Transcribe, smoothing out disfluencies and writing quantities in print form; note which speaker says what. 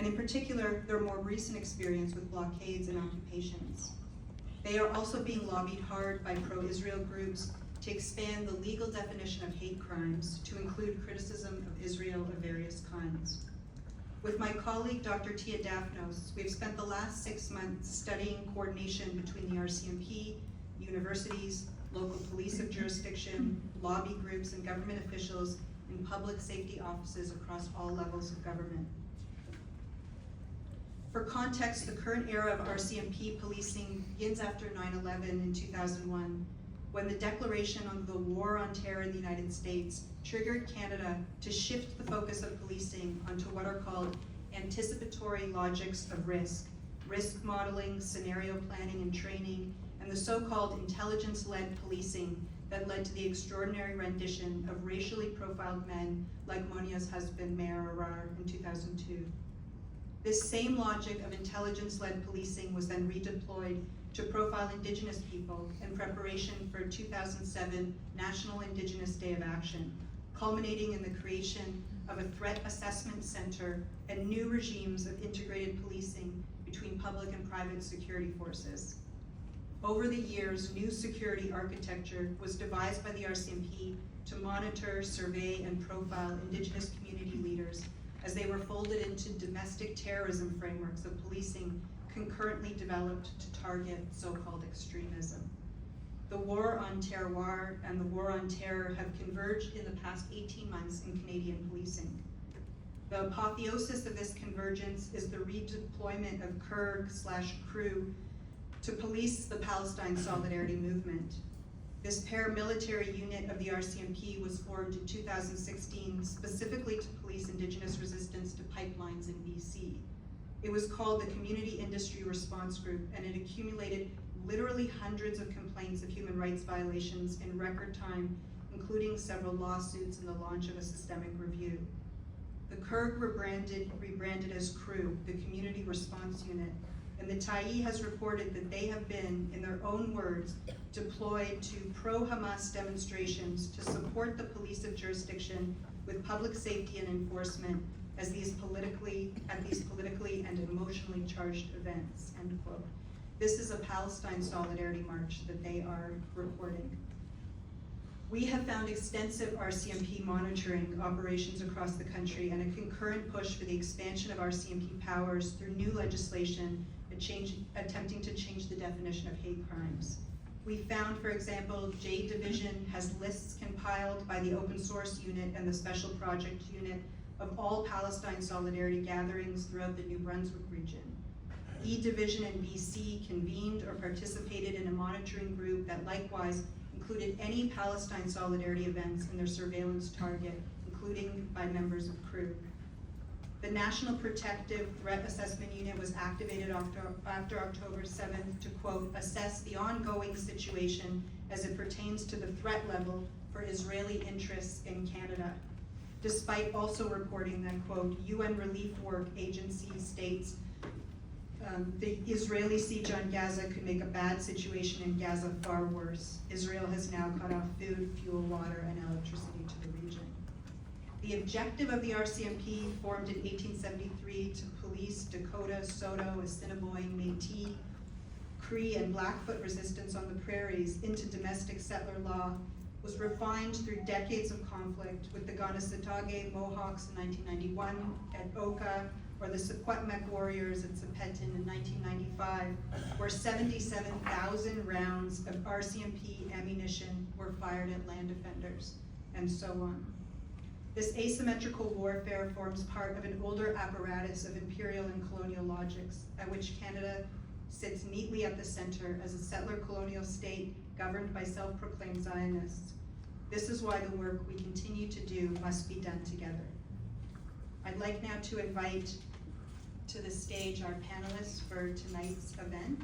Speaker 1: and in particular, their more recent experience with blockades and occupations. They are also being lobbied hard by pro-Israel groups to expand the legal definition of hate crimes to include criticism of Israel of various kinds. With my colleague, Dr. Tia Daphnos, we've spent the last 6 months studying coordination between the RCMP, universities, local police of jurisdiction, lobby groups, and government officials in public safety offices across all levels of government. For context, the current era of RCMP policing begins after 9/11 in 2001, when the declaration on the war on terror in the United States triggered Canada to shift the focus of policing onto what are called anticipatory logics of risk modeling, scenario planning and training, and the so-called intelligence-led policing that led to the extraordinary rendition of racially profiled men like Monia's husband, Mayor Arar, in 2002. This same logic of intelligence-led policing was then redeployed to profile Indigenous people in preparation for 2007 National Indigenous Day of Action, culminating in the creation of a threat assessment center and new regimes of integrated policing between public and private security forces. Over the years, new security architecture was devised by the RCMP to monitor, survey, and profile Indigenous community leaders as they were folded into domestic terrorism frameworks of policing concurrently developed to target so-called extremism. The war on terroir and the war on terror have converged in the past 18 months in Canadian policing. The apotheosis of this convergence is the redeployment of CRG/CREW to police the Palestine Solidarity Movement. This paramilitary unit of the RCMP was formed in 2016 specifically to police Indigenous resistance to pipelines in BC. It was called the Community Industry Response Group, and it accumulated literally hundreds of complaints of human rights violations in record time, including several lawsuits and the launch of a systemic review. The CRG rebranded as CREW, the Community Response Unit, and the Tyee has reported that they have been, in their own words, deployed to pro-Hamas demonstrations to support the police of jurisdiction with public safety and enforcement at these politically and emotionally charged events, end quote. This is a Palestine Solidarity March that they are reporting. We have found extensive RCMP monitoring operations across the country and a concurrent push for the expansion of RCMP powers through new legislation attempting to change the definition of hate crimes. We found, for example, J Division has lists compiled by the Open Source Unit and the Special Project Unit of all Palestine Solidarity gatherings throughout the New Brunswick region. E Division in BC convened or participated in a monitoring group that likewise included any Palestine Solidarity events in their surveillance target, including by members of CREW. The National Protective Threat Assessment Unit was activated after October 7th to, quote, assess the ongoing situation as it pertains to the threat level for Israeli interests in Canada, despite also reporting that, quote, UN relief work agency states the Israeli siege on Gaza could make a bad situation in Gaza far worse. Israel has now cut off food, fuel, water, and electricity to the region. The objective of the RCMP, formed in 1873 to police Dakota, Saulteaux, Assiniboine, Métis, Cree, and Blackfoot resistance on the prairies into domestic settler law, was refined through decades of conflict with the Kanesatake Mohawks in 1991 at Oka, or the Secwepemc warriors at Zapetin in 1995, where 77,000 rounds of RCMP ammunition were fired at land defenders, and so on. This asymmetrical warfare forms part of an older apparatus of imperial and colonial logics, at which Canada sits neatly at the center as a settler colonial state governed by self-proclaimed Zionists. This is why the work we continue to do must be done together. I'd like now to invite to the stage our panelists for tonight's event.